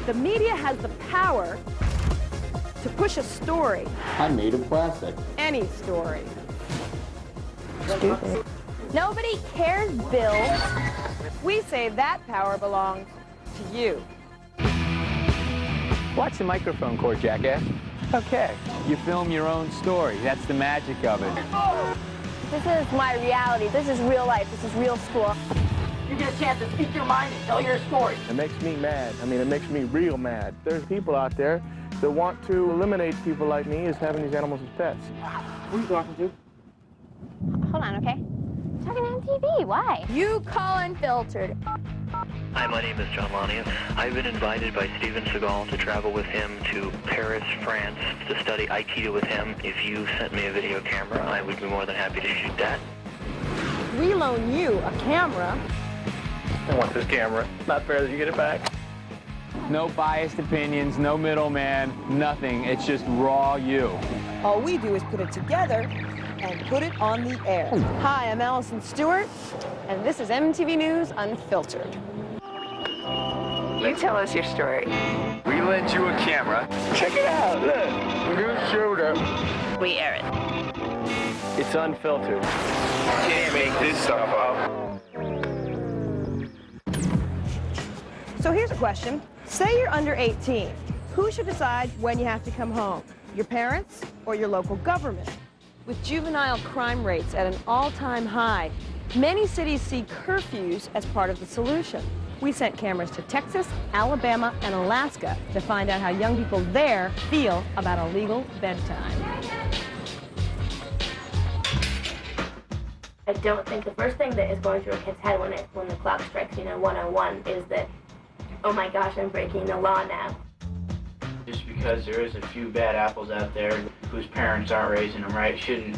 The media has the power to push a story. I'm made of plastic. Any story. Stupid. Nobody cares, Bill. We say that power belongs to you. Watch the microphone cord, jackass. Okay, you film your own story. That's the magic of it. This is my reality. This is real life. This is real school. You get a chance to speak your mind and tell your story. It makes me mad. I mean, it makes me real mad. There's people out there that want to eliminate people like me as having these animals as pets. Who are you talking to? Hold on, okay? Talking to MTV. Why? You call Unfiltered. Hi, my name is John Lania. I've been invited by Steven Seagal to travel with him to Paris, France, to study Aikido with him. If you sent me a video camera, I would be more than happy to shoot that. We loan you a camera. I want this camera. Not fair that you get it back. No biased opinions, no middleman, nothing. It's just raw you. All we do is put it together and put it on the air. Hi, I'm Allison Stewart, and this is MTV News Unfiltered. You tell us your story. We lent you a camera. Check it out, look. New shooter. We air it. It's unfiltered. Can't make this stuff up. So here's a question. Say you're under 18. Who should decide when you have to come home? Your parents or your local government? With juvenile crime rates at an all-time high, many cities see curfews as part of the solution. We sent cameras to Texas, Alabama, and Alaska to find out how young people there feel about a legal bedtime. I don't think the first thing that is going through a kid's head when the clock strikes, 101 is that, oh my gosh, I'm breaking the law now. Just because there is a few bad apples out there whose parents aren't raising them right shouldn't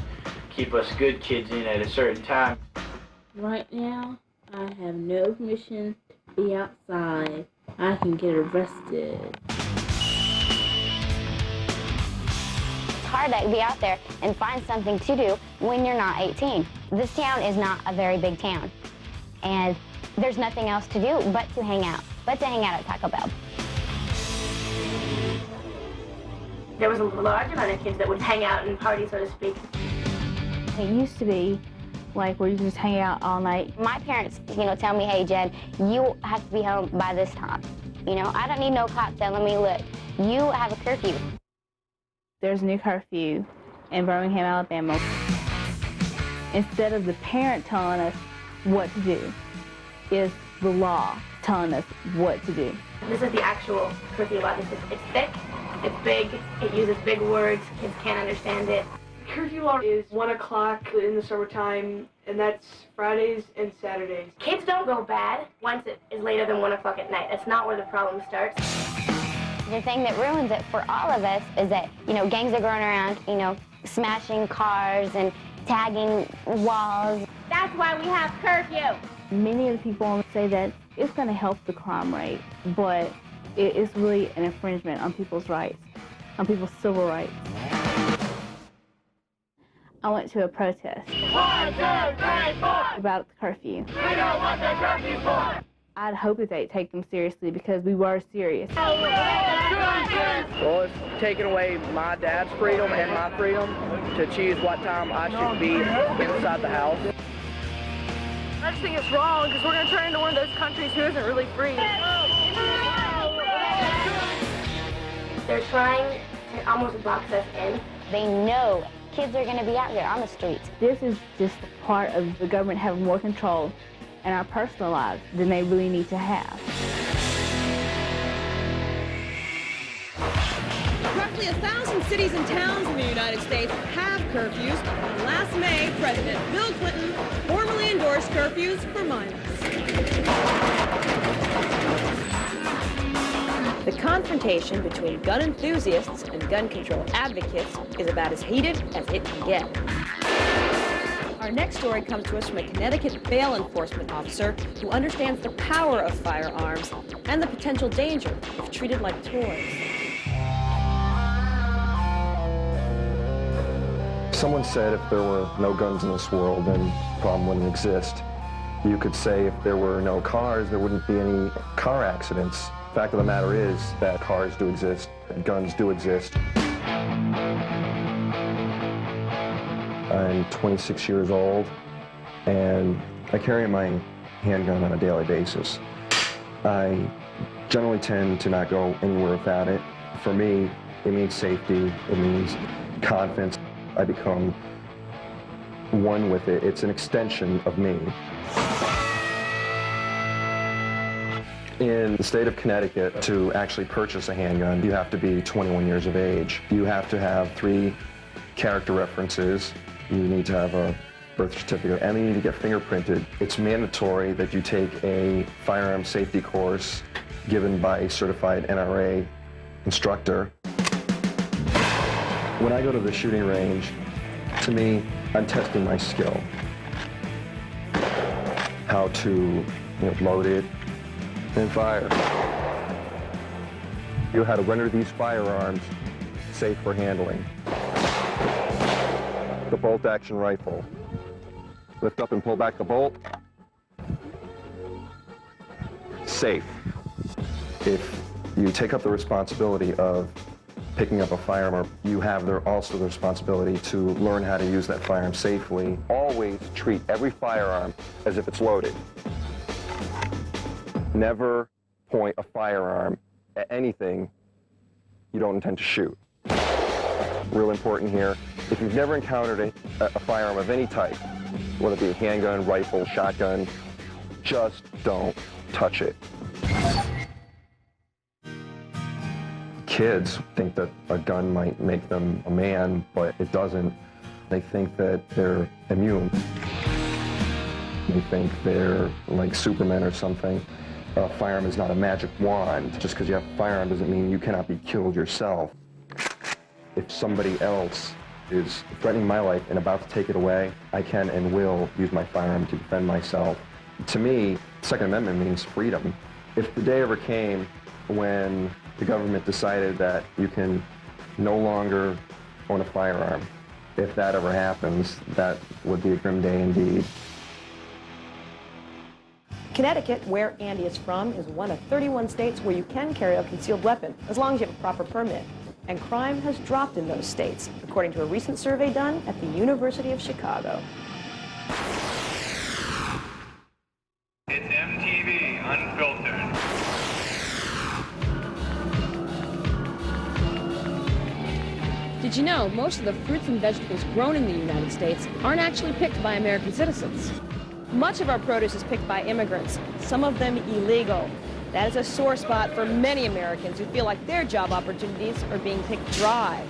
keep us good kids in at a certain time. Right now, I have no permission to be outside. I can get arrested. It's hard to be out there and find something to do when you're not 18. This town is not a very big town, and there's nothing else to do but to hang out at Taco Bell. There was a large amount of kids that would hang out and party, so to speak. It used to be like where you just hang out all night. My parents, tell me, hey, Jen, you have to be home by this time. I don't need no cop telling me, look, you have a curfew. There's a new curfew in Birmingham, Alabama. Instead of the parent telling us what to do, is the law telling us what to do. This is the actual curfew law. It's thick, it's big, it uses big words, kids can't understand it. Curfew law is 1 o'clock in the summertime, and that's Fridays and Saturdays. Kids don't go bad once it is later than 1 o'clock at night. That's not where the problem starts. The thing that ruins it for all of us is that, gangs are going around, smashing cars and tagging walls. That's why we have curfew. Many of the people say that it's going to help the crime rate, but it is really an infringement on people's rights, on people's civil rights. I went to a protest 1, 2, 3, 4. about the curfew. We know what the curfew's for. I'd hope that they'd take them seriously because we were serious. Well, it's taking away my dad's freedom and my freedom to choose what time I should be inside the house. I just think it's wrong because we're going to turn into one of those countries who isn't really free. They're trying to almost box us in. They know kids are going to be out there on the streets. This is just part of the government having more control in our personal lives than they really need to have. Roughly 1,000 cities and towns in the United States have curfews. And last May, President Bill Clinton formally endorsed curfews for minors. The confrontation between gun enthusiasts and gun control advocates is about as heated as it can get. Our next story comes to us from a Connecticut bail enforcement officer who understands the power of firearms and the potential danger if treated like toys. Someone said if there were no guns in this world, then the problem wouldn't exist. You could say if there were no cars, there wouldn't be any car accidents. Fact of the matter is that cars do exist, guns do exist. I'm 26 years old, and I carry my handgun on a daily basis. I generally tend to not go anywhere without it. For me, it means safety, it means confidence. I become one with it. It's an extension of me. In the state of Connecticut, to actually purchase a handgun, you have to be 21 years of age. You have to have 3 character references. You need to have a birth certificate, and you need to get fingerprinted. It's mandatory that you take a firearm safety course given by a certified NRA instructor. When I go to the shooting range, to me, I'm testing my skill. How to load it and fire. You know how to render these firearms safe for handling. The bolt-action rifle. Lift up and pull back the bolt. Safe. If you take up the responsibility of picking up a firearm, you have also the responsibility to learn how to use that firearm safely. Always treat every firearm as if it's loaded. Never point a firearm at anything you don't intend to shoot. Real important here. If you've never encountered a firearm of any type, whether it be a handgun, rifle, shotgun, just don't touch it. Kids think that a gun might make them a man, but it doesn't. They think that they're immune. They think they're like Superman or something. A firearm is not a magic wand. Just because you have a firearm doesn't mean you cannot be killed yourself. If somebody else is threatening my life and about to take it away, I can and will use my firearm to defend myself. To me, Second Amendment means freedom. If the day ever came when the government decided that you can no longer own a firearm, if that ever happens, that would be a grim day indeed. Connecticut, where Andy is from, is one of 31 states where you can carry a concealed weapon, as long as you have a proper permit. And crime has dropped in those states, according to a recent survey done at the University of Chicago. It's MTV Unfiltered. Did you know most of the fruits and vegetables grown in the United States aren't actually picked by American citizens? Much of our produce is picked by immigrants, some of them illegal. That is a sore spot for many Americans who feel like their job opportunities are being picked dry.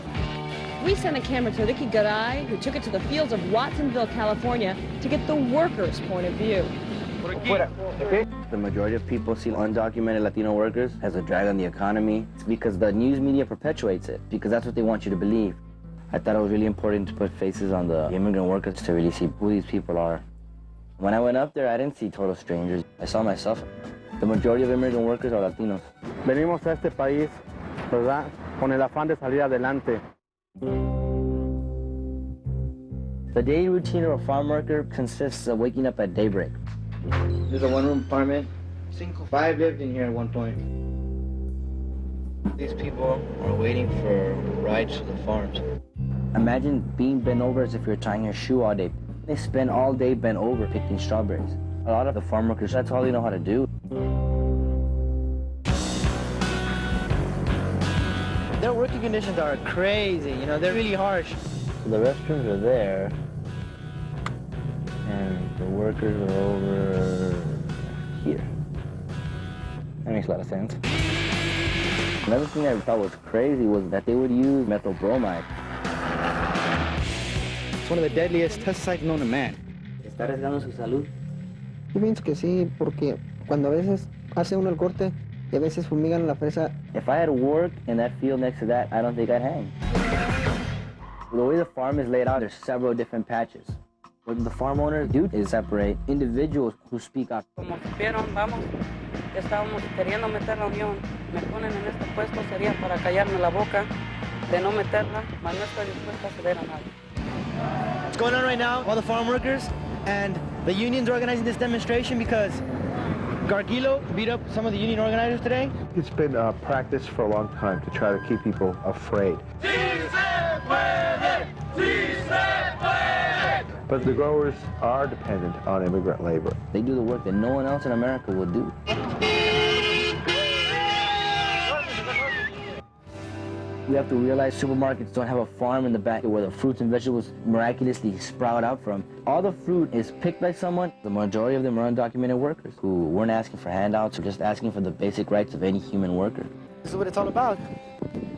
We sent a camera to Ricky Garay, who took it to the fields of Watsonville, California, to get the workers' point of view. The majority of people see undocumented Latino workers as a drag on the economy. It's because the news media perpetuates it, because that's what they want you to believe. I thought it was really important to put faces on the immigrant workers to really see who these people are. When I went up there, I didn't see total strangers. I saw myself. The majority of immigrant workers are Latinos. Venimos a este país, ¿verdad? Con el afán de salir adelante. The daily routine of a farm worker consists of waking up at daybreak. There's a one-room apartment. 5 lived in here at one point. These people are waiting for rides to the farms. Imagine being bent over as if you're tying your shoe all day. They spend all day bent over picking strawberries. A lot of the farm workers, that's all they know how to do. Their working conditions are crazy, you know, they're really harsh. So the restrooms are there, and the workers are over here. That makes a lot of sense. Another thing I thought was crazy was that they would use methyl bromide. It's one of the deadliest pesticides known to man. ¿Está arriesgando su salud? Yo pienso que sí, porque cuando a veces hace uno el corte y a veces fumigan la fresa. If I had worked in that field next to that, I don't think I'd hang. The way the farm is laid out, there's several different patches. What the farm owners do is separate individuals who speak out. Como supieron, vamos, estábamos queriendo meter la unión. Me ponen en este puesto, sería para callarme la boca, de no meterla, mas no estoy dispuesta a ceder a nada. What's going on right now? All the farm workers and the unions are organizing this demonstration because Gargilo beat up some of the union organizers today? It's been practice for a long time to try to keep people afraid. But the growers are dependent on immigrant labor. They do the work that no one else in America would do. We have to realize supermarkets don't have a farm in the back where the fruits and vegetables miraculously sprout out from. All the fruit is picked by someone. The majority of them are undocumented workers who weren't asking for handouts or just asking for the basic rights of any human worker. This is what it's all about.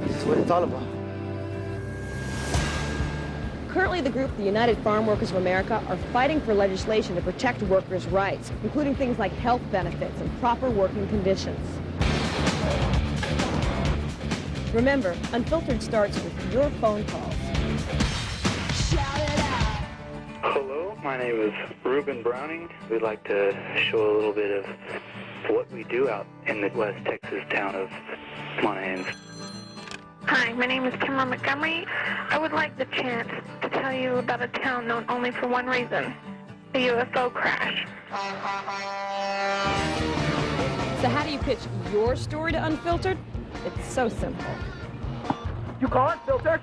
This is what it's all about. Currently, the group, the United Farm Workers of America, are fighting for legislation to protect workers' rights, including things like health benefits and proper working conditions. Remember, Unfiltered starts with your phone calls. Hello, my name is Reuben Browning. We'd like to show a little bit of what we do out in the West Texas town of Monahans. Hi, my name is Kimber Montgomery. I would like the chance to tell you about a town known only for one reason, a UFO crash. So how do you pitch your story to Unfiltered? It's so simple. You call Unfiltered?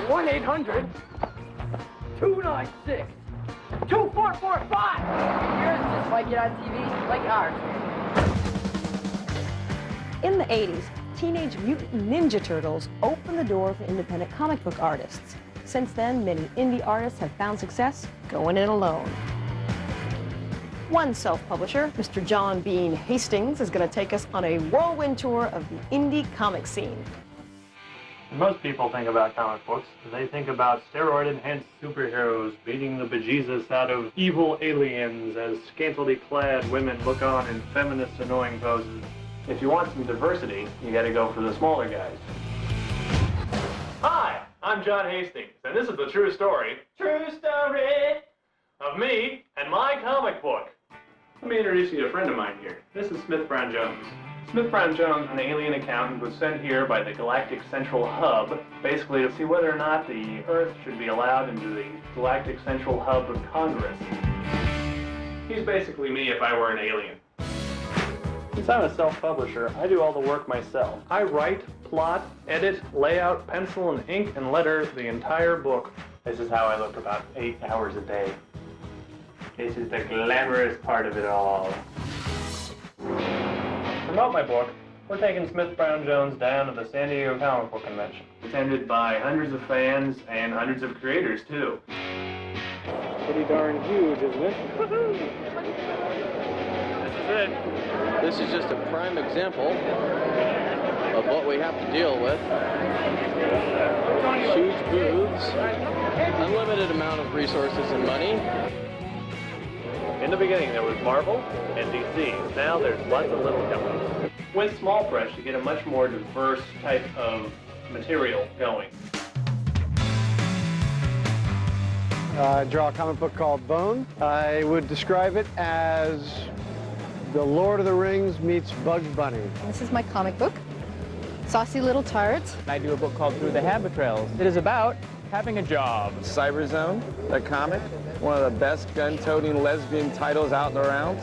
1-800-296-2445. Yours just like it on TV, like ours. In the 80s, Teenage Mutant Ninja Turtles opened the door for independent comic book artists. Since then, many indie artists have found success going it alone. One self-publisher, Mr. John Bean Hastings, is going to take us on a whirlwind tour of the indie comic scene. When most people think about comic books, they think about steroid-enhanced superheroes beating the bejesus out of evil aliens as scantily clad women look on in feminist annoying poses. If you want some diversity, you gotta go for the smaller guys. Hi, I'm John Hastings, and this is the true story of me and my comic book. Let me introduce you to a friend of mine here. This is Smith Brown Jones. Smith Brown Jones, an alien accountant, was sent here by the Galactic Central Hub, basically to see whether or not the Earth should be allowed into the Galactic Central Hub of Congress. He's basically me if I were an alien. Since I'm a self-publisher, I do all the work myself. I write, plot, edit, layout, pencil and ink and letter the entire book. This is how I look about 8 hours a day. This is the glamorous part of it all. To promote my book, we're taking Smith Brown Jones down to the San Diego Comic Book Convention. Attended by hundreds of fans and hundreds of creators, too. Pretty darn huge, isn't it? This is it. This is just a prime example of what we have to deal with. Huge booths, unlimited amount of resources and money. In the beginning, there was Marvel and DC. Now there's lots of little companies. With small press, you get a much more diverse type of material going. I draw a comic book called Bone. I would describe it as The Lord of the Rings meets Bugs Bunny. This is my comic book, Saucy Little Tarts. I do a book called Through the Habit Trails. It is about having a job. Cyberzone, the comic, one of the best gun-toting lesbian titles out and around.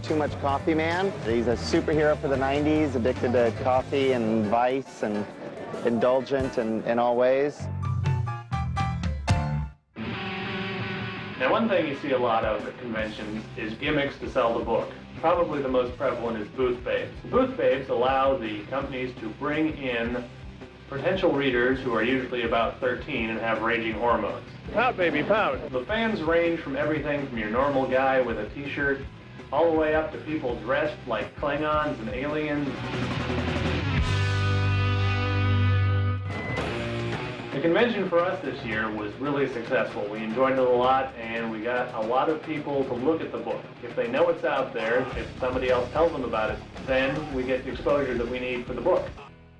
Too Much Coffee Man. He's a superhero for the 90s, addicted to coffee and vice and indulgent in all ways. Now, one thing you see a lot of at conventions is gimmicks to sell the book. Probably the most prevalent is booth babes. Booth babes allow the companies to bring in potential readers who are usually about 13 and have raging hormones. Pout, baby, pout. The fans range from everything from your normal guy with a t-shirt all the way up to people dressed like Klingons and aliens. The convention for us this year was really successful. We enjoyed it a lot, and we got a lot of people to look at the book. If they know it's out there, if somebody else tells them about it, then we get the exposure that we need for the book.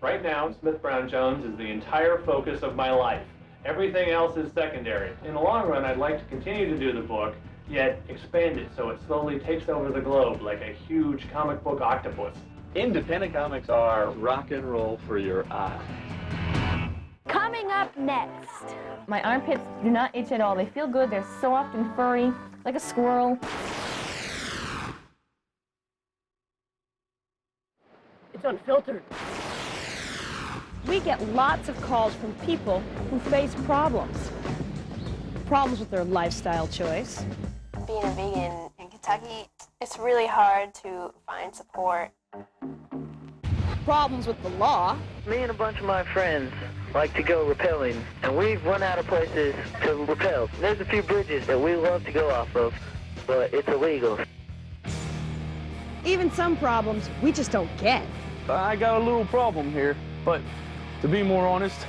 Right now, Smith Brown Jones is the entire focus of my life. Everything else is secondary. In the long run, I'd like to continue to do the book, yet expand it so it slowly takes over the globe like a huge comic book octopus. Independent comics are rock and roll for your eye. Coming up next. My armpits do not itch at all. They feel good. They're soft and furry, like a squirrel. It's unfiltered. We get lots of calls from people who face problems. Problems with their lifestyle choice. Being a vegan in Kentucky, it's really hard to find support. Problems with the law. Me and a bunch of my friends like to go rappelling, and we've run out of places to rappel. There's a few bridges that we love to go off of, but it's illegal. Even some problems we just don't get. I got a little problem here, but to be more honest,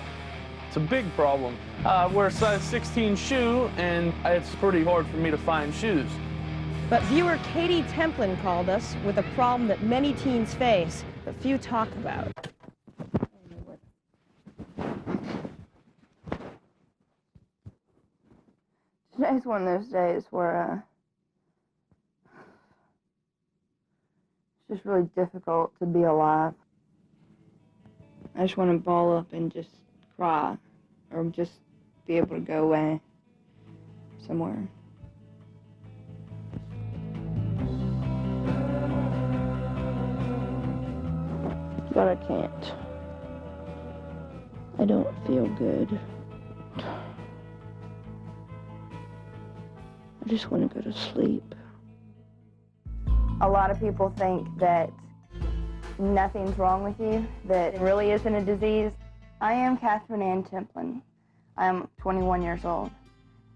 it's a big problem. I wear a size 16 shoe, and it's pretty hard for me to find shoes. But viewer Katie Templin called us with a problem that many teens face, but few talk about. Today's one of those days where it's just really difficult to be alive. I just want to ball up and just cry, or just be able to go away somewhere. But I can't. I don't feel good. I just want to go to sleep. A lot of people think that nothing's wrong with you, that it really isn't a disease. I am Catherine Ann Templin. I am 21 years old.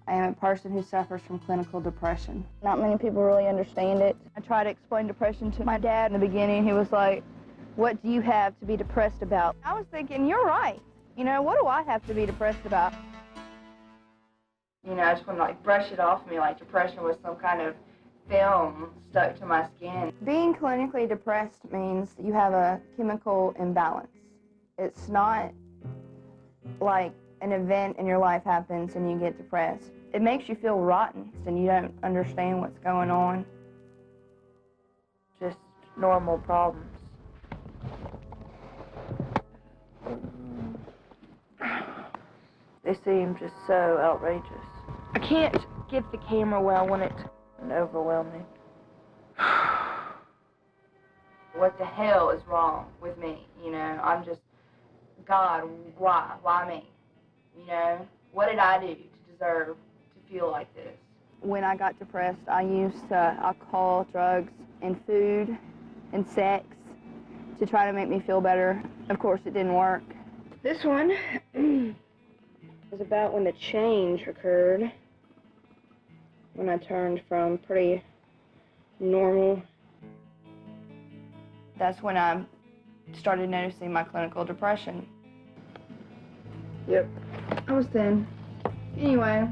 I am a person who suffers from clinical depression. Not many people really understand it. I tried to explain depression to my dad in the beginning. He was like, "What do you have to be depressed about?" I was thinking, you're right. You know, what do I have to be depressed about? You know, I just want to brush it off me like depression was some kind of film stuck to my skin. Being clinically depressed means you have a chemical imbalance. It's not like an event in your life happens and you get depressed. It makes you feel rotten and you don't understand what's going on. Just normal problems. They seem just so outrageous. I can't get the camera where I want it and overwhelm me. What the hell is wrong with me? You know, I'm just, God, why? Why me? You know, what did I do to deserve to feel like this? When I got depressed, I used alcohol, drugs, and food, and sex to try to make me feel better. Of course, it didn't work. This one is about when the change occurred, when I turned from pretty normal. That's when I started noticing my clinical depression. Yep, I was thin. Anyway,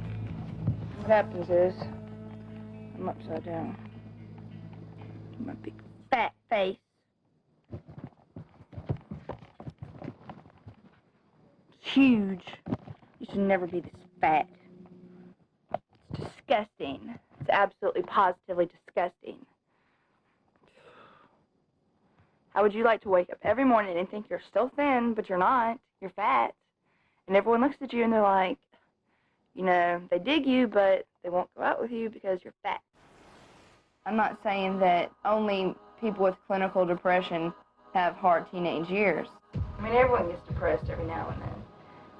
what happens is, I'm upside down. My big fat face. It's huge. You should never be this fat. It's disgusting. It's absolutely positively disgusting. How would you like to wake up every morning and think you're still thin, but you're not? You're fat. And everyone looks at you and they're like, you know, they dig you, but they won't go out with you because you're fat. I'm not saying that only people with clinical depression have hard teenage years. I mean, everyone gets depressed every now and then.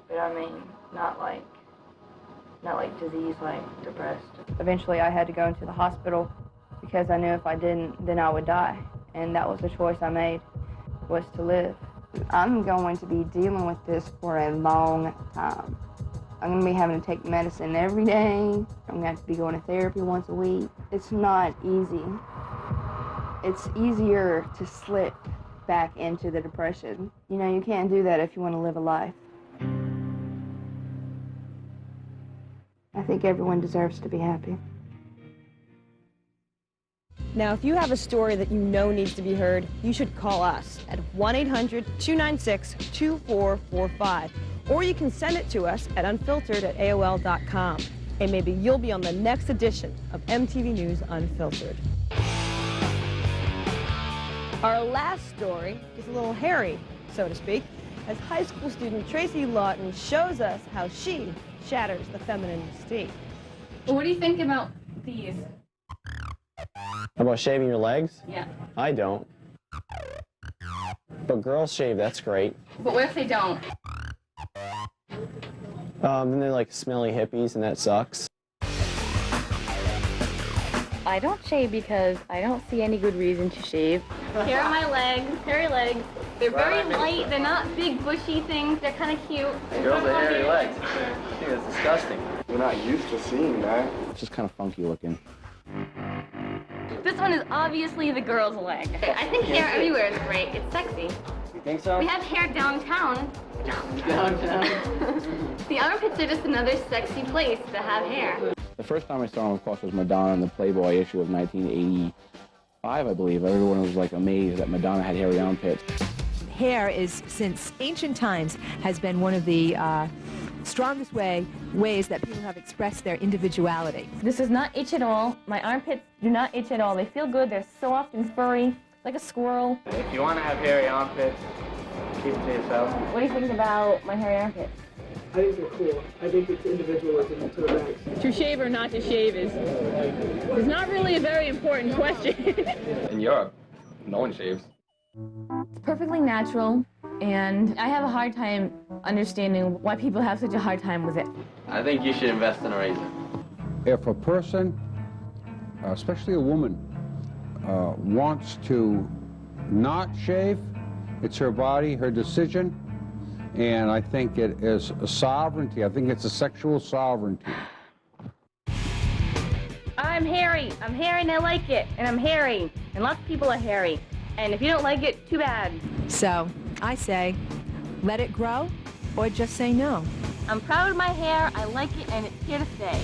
But I mean, not like disease, like depressed. Eventually I had to go into the hospital because I knew if I didn't, then I would die. And that was the choice I made, was to live. I'm going to be dealing with this for a long time. I'm going to be having to take medicine every day. I'm going to have to be going to therapy once a week. It's not easy. It's easier to slip back into the depression. You know, you can't do that if you want to live a life. I think everyone deserves to be happy. Now, if you have a story that you know needs to be heard, you should call us at 1-800-296-2445. Or you can send it to us at unfiltered@AOL.com. And maybe you'll be on the next edition of MTV News Unfiltered. Our last story is a little hairy, so to speak, as high school student Tracy Lawton shows us how she shatters the feminine mystique. Well, what do you think about these? How about shaving your legs? Yeah. I don't. But girls shave, that's great. But what if they don't? Then they're like smelly hippies, and that sucks. I don't shave because I don't see any good reason to shave. Here are my legs, hairy legs. They're very light, they're not big bushy things, they're kind of cute. Girls with hairy legs. I think that's disgusting. We're not used to seeing that. It's just kind of funky looking. This one is obviously the girl's leg. I think hair everywhere is great. It's sexy. You think so? We have hair downtown. Downtown. The armpits are just another sexy place to have hair. The first time I saw him, of course, was Madonna in the Playboy issue of 1985, I believe. Everyone was like amazed that Madonna had hairy armpits. Hair is, since ancient times, has been one of the strongest ways that people have expressed their individuality. This does not itch at all. My armpits do not itch at all. They feel good. They're soft and furry, like a squirrel. If you want to have hairy armpits, keep it to yourself. What do you think about my hairy armpits? I think they're cool. I think it's individualism to the max. To shave or not to shave is not really a very important question. In Europe, no one shaves. It's perfectly natural, and I have a hard time understanding why people have such a hard time with it. I think you should invest in a razor. If a person, especially a woman, wants to not shave, it's her body, her decision, and I think it is a sovereignty. I think it's a sexual sovereignty. I'm hairy and I like it, and I'm hairy, and lots of people are hairy. And if you don't like it, too bad. So I say, let it grow or just say no. I'm proud of my hair, I like it, and it's here to stay.